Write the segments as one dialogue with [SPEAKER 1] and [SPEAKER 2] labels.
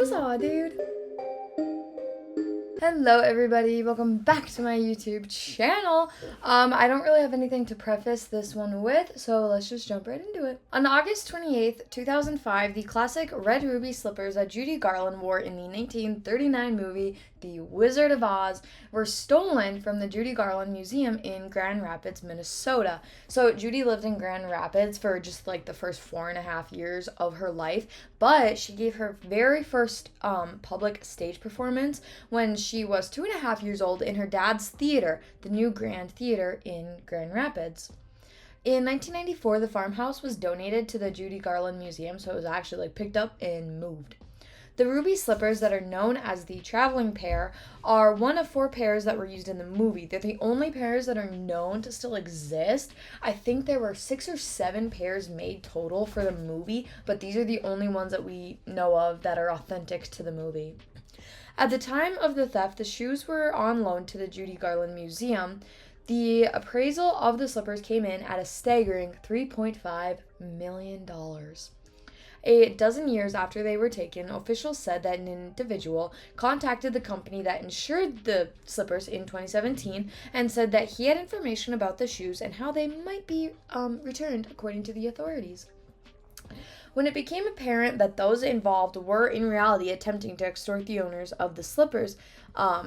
[SPEAKER 1] Huzzah, dude! Hello everybody, welcome back to my YouTube channel. I don't really have anything to preface this one with, so let's just jump right into it. On August 28th, 2005, the classic red ruby slippers that Judy Garland wore in the 1939 movie The Wizard of Oz were stolen from the Judy Garland Museum in Grand Rapids, Minnesota. So Judy lived in Grand Rapids for just like the first 4.5 years of her life, but she gave her very first public stage performance when she was 2.5 years old in her dad's theater, the New Grand Theater in Grand Rapids. In 1994, the farmhouse was donated to the Judy Garland Museum, so it was actually picked up and moved. The ruby slippers that are known as the traveling pair are one of 4 pairs that were used in the movie. They're the only pairs that are known to still exist. I think there were 6 or 7 pairs made total for the movie, but these are the only ones that we know of that are authentic to the movie. At the time of the theft, the shoes were on loan to the Judy Garland Museum. The appraisal of the slippers came in at a staggering $3.5 million. A dozen years after they were taken, officials said that an individual contacted the company that insured the slippers in 2017 and said that he had information about the shoes and how they might be returned according to the authorities. When it became apparent that those involved were in reality attempting to extort the owners of the slippers,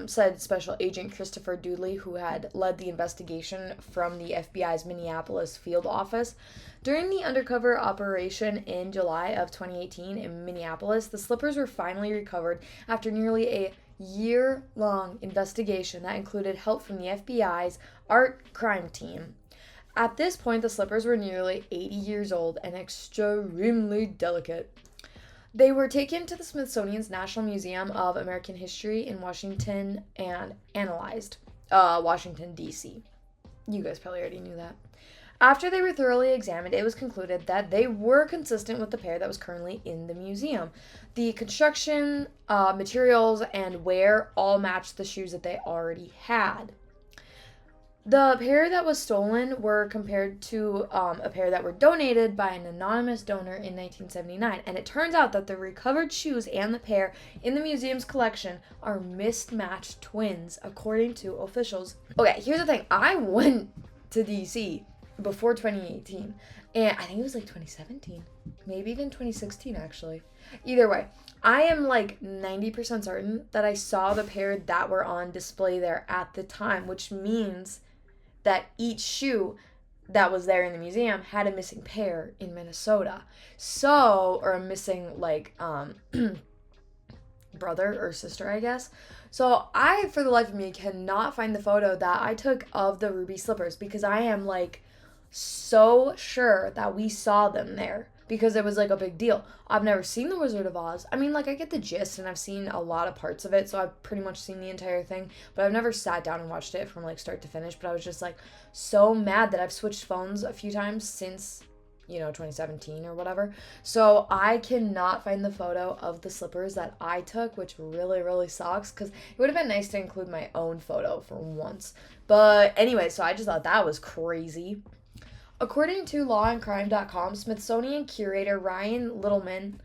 [SPEAKER 1] said Special Agent Christopher Dooley, who had led the investigation from the FBI's Minneapolis field office. During the undercover operation in July of 2018 in Minneapolis, the slippers were finally recovered after nearly a year-long investigation that included help from the FBI's art crime team. At this point, the slippers were nearly 80 years old and extremely delicate. They were taken to the Smithsonian's National Museum of American History in Washington and analyzed. Washington, D.C. You guys probably already knew that. After they were thoroughly examined, it was concluded that they were consistent with the pair that was currently in the museum. The construction, materials, and wear all matched the shoes that they already had. The pair that was stolen were compared to a pair that were donated by an anonymous donor in 1979, and it turns out that the recovered shoes and the pair in the museum's collection are mismatched twins, according to officials. Okay, here's the thing. I went to DC before 2018, and I think it was like 2017, maybe even 2016 actually. Either way, I am like 90% certain that I saw the pair that were on display there at the time, which means that each shoe that was there in the museum had a missing pair in Minnesota. So, or a missing like brother or sister, I guess. So I, for the life of me, cannot find the photo that I took of the ruby slippers because I am like so sure that we saw them there because it was like a big deal. I've never seen The Wizard of Oz. I mean, like, I get the gist and I've seen a lot of parts of it, so I've pretty much seen the entire thing, but I've never sat down and watched it from like start to finish. But I was just like so mad that I've switched phones a few times since 2017 or whatever. So I cannot find the photo of the slippers that I took, which really, really sucks because it would have been nice to include my own photo for once. But anyway, so I just thought that was crazy. According to lawandcrime.com, Smithsonian curator Ryan Lintelman,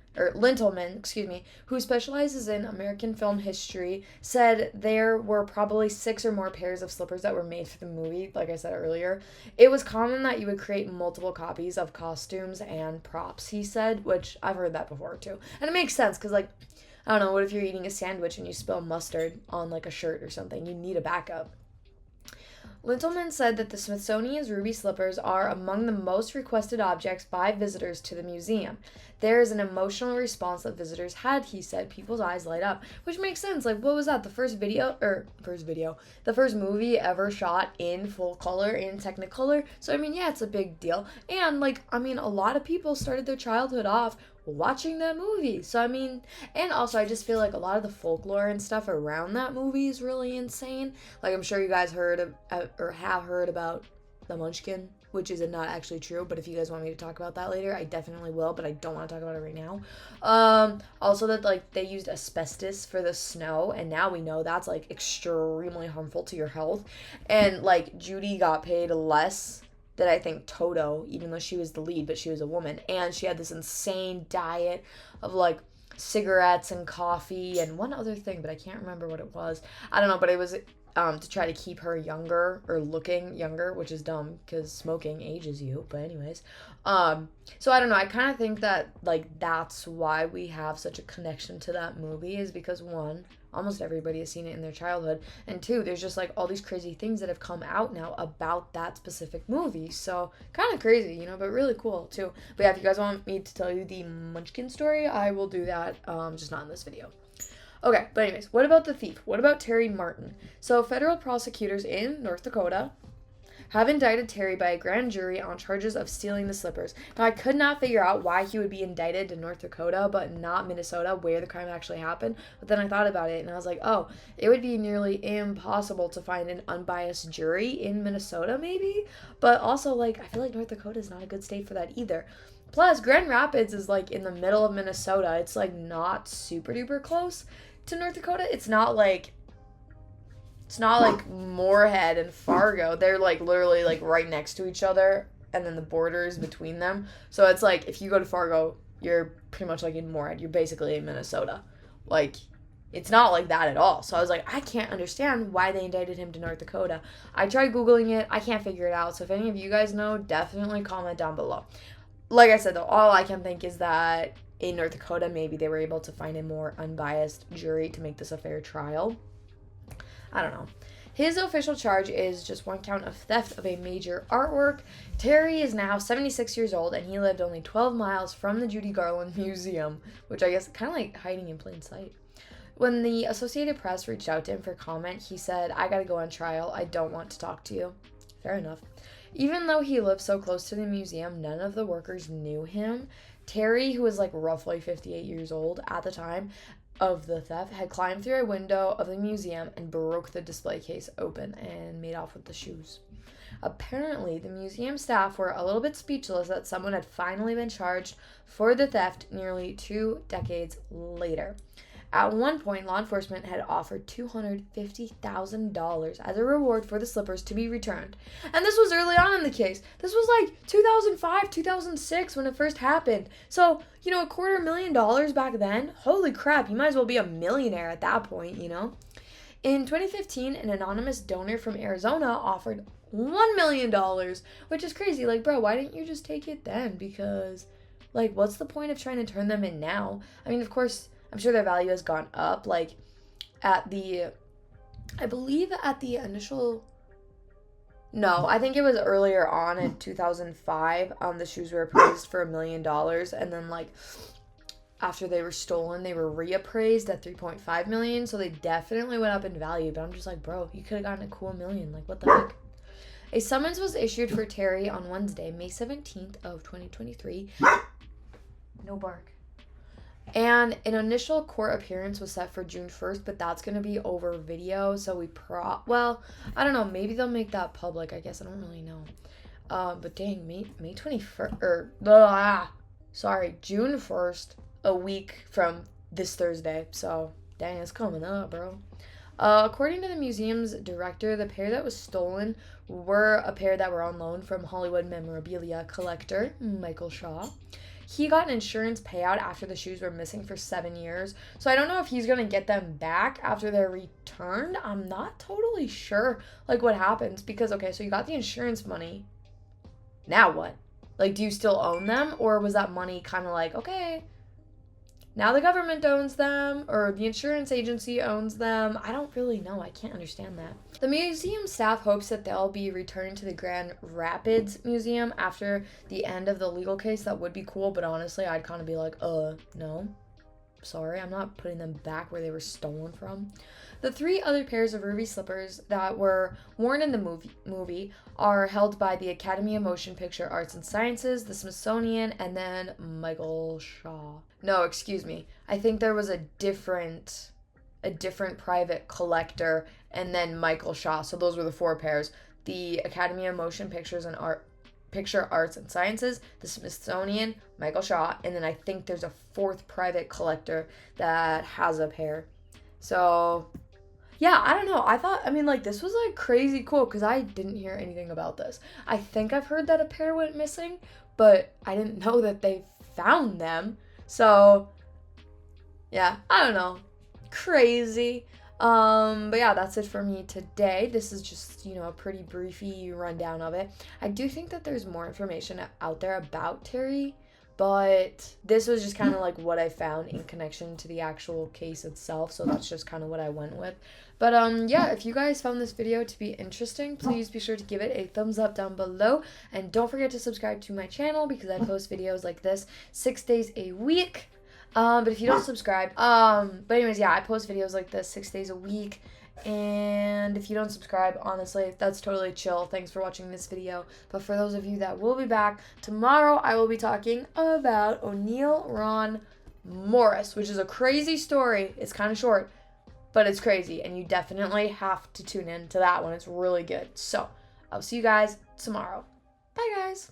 [SPEAKER 1] who specializes in American film history, said there were probably 6 or more pairs of slippers that were made for the movie, like I said earlier. It was common that you would create multiple copies of costumes and props, he said, which I've heard that before too. And it makes sense because, like, I don't know, what if you're eating a sandwich and you spill mustard on like a shirt or something? You need a backup. Lintelman said that the Smithsonian's ruby slippers are among the most requested objects by visitors to the museum. There is an emotional response that visitors had, he said. People's eyes light up, which makes sense. Like, what was that? The first movie ever shot in full color, in Technicolor. So, I mean, yeah, it's a big deal. And, like, I mean, a lot of people started their childhood off watching that movie. So, I mean, and also I just feel like a lot of the folklore and stuff around that movie is really insane. Like, I'm sure you guys heard or have heard about the Munchkin, which is not actually true, but if you guys want me to talk about that later, I definitely will, but I don't want to talk about it right now. Also that, like, they used asbestos for the snow, and now we know that's, like, extremely harmful to your health. And, like, Judy got paid less than I think Toto, even though she was the lead, but she was a woman, and she had this insane diet of, like, cigarettes and coffee and one other thing, but I can't remember what it was. I don't know, but it was to try to keep her younger or looking younger, which is dumb because smoking ages you. But anyways, so I don't know. I kind of think that like that's why we have such a connection to that movie is because one, almost everybody has seen it in their childhood, and two, there's just like all these crazy things that have come out now about that specific movie. So kind of crazy, you know, but really cool too. But yeah, if you guys want me to tell you the Munchkin story, I will do that. Just not in this video. Okay, but anyways, what about the thief? What about Terry Martin? So federal prosecutors in North Dakota have indicted Terry by a grand jury on charges of stealing the slippers. Now, I could not figure out why he would be indicted in North Dakota, but not Minnesota, where the crime actually happened. But then I thought about it, and I was like, oh, it would be nearly impossible to find an unbiased jury in Minnesota, maybe? But also, like, I feel like North Dakota is not a good state for that either. Plus, Grand Rapids is, like, in the middle of Minnesota. It's, like, not super duper close to North Dakota. It's not like Moorhead and Fargo. They're like literally like right next to each other, and then the border is between them. So it's like if you go to Fargo, you're pretty much like in Moorhead. You're basically in Minnesota. Like it's not like that at all. So I was like, I can't understand why they indicted him to North Dakota. I tried Googling it. I can't figure it out. So if any of you guys know, definitely comment down below. Like I said though, all I can think is that in North Dakota, maybe they were able to find a more unbiased jury to make this a fair trial. I don't know. His official charge is just one count of theft of a major artwork. Terry is now 76 years old, and he lived only 12 miles from the Judy Garland Museum, which I guess kind of like hiding in plain sight. When the Associated Press reached out to him for comment, he said, "I gotta go on trial. I don't want to talk to you." Fair enough. Even though he lived so close to the museum, none of the workers knew him. Terry, who was like roughly 58 years old at the time of the theft, had climbed through a window of the museum and broke the display case open and made off with the shoes. Apparently, the museum staff were a little bit speechless that someone had finally been charged for the theft nearly 2 decades later. At one point, law enforcement had offered $250,000 as a reward for the slippers to be returned. And this was early on in the case. This was like 2005, 2006 when it first happened. So, you know, $250,000 back then, holy crap, you might as well be a millionaire at that point, you know? In 2015, an anonymous donor from Arizona offered $1 million, which is crazy. Like, bro, why didn't you just take it then? Because, like, what's the point of trying to turn them in now? I mean, of course, I'm sure their value has gone up. Like, I believe at the initial, no, I think it was earlier on in 2005, the shoes were appraised for $1 million, and then, like, after they were stolen, they were reappraised at $3.5 million, so they definitely went up in value, but I'm just like, bro, you could have gotten a cool $1 million, like, what the heck? A summons was issued for Terry on Wednesday, May 17th of 2023. No bark. And an initial court appearance was set for June 1st, but that's going to be over video, so well, I don't know, maybe they'll make that public, I guess, I don't really know. But dang, May 21st, June 1st, a week from this Thursday, so dang, it's coming up, bro. According to the museum's director, the pair that was stolen were a pair that were on loan from Hollywood memorabilia collector Michael Shaw. He got an insurance payout after the shoes were missing for 7 years. So I don't know if he's going to get them back after they're returned. I'm not totally sure, like, what happens. Because, okay, so you got the insurance money. Now what? Like, do you still own them? Or was that money kind of like, okay, now the government owns them, or the insurance agency owns them? I don't really know. I can't understand that. The museum staff hopes that they'll be returned to the Grand Rapids Museum after the end of the legal case. That would be cool, but honestly, I'd kind of be like, no. Sorry, I'm not putting them back where they were stolen from. The 3 other pairs of ruby slippers that were worn in the movie are held by the Academy of Motion Picture Arts and Sciences, the Smithsonian, and then Michael Shaw. No, excuse me. I think there was a different private collector, and then Michael Shaw. So those were the 4 pairs. The Academy of Motion Pictures and Picture Arts and Sciences, the Smithsonian, Michael Shaw, and then I think there's a 4th private collector that has a pair. So, yeah, I don't know. This was, like, crazy cool because I didn't hear anything about this. I think I've heard that a pair went missing, but I didn't know that they found them. So, Yeah, I don't know. Crazy. But yeah, that's it for me today. This is just, a pretty briefy rundown of it. I do think that there's more information out there about Terry, but this was just kind of like what I found in connection to the actual case itself, so that's just kind of what I went with. But yeah, if you guys found this video to be interesting, please be sure to give it a thumbs up down below, and don't forget to subscribe to my channel because I post videos like this 6 days a week. But if you don't subscribe, but anyways, yeah, I post videos like this 6 days a week, and if you don't subscribe, honestly, that's totally chill. Thanks for watching this video. But for those of you that will be back, tomorrow I will be talking about O'Neal Ron Morris, which is a crazy story. It's kind of short, but it's crazy, and you definitely have to tune in to that one. It's really good. So, I'll see you guys tomorrow. Bye, guys.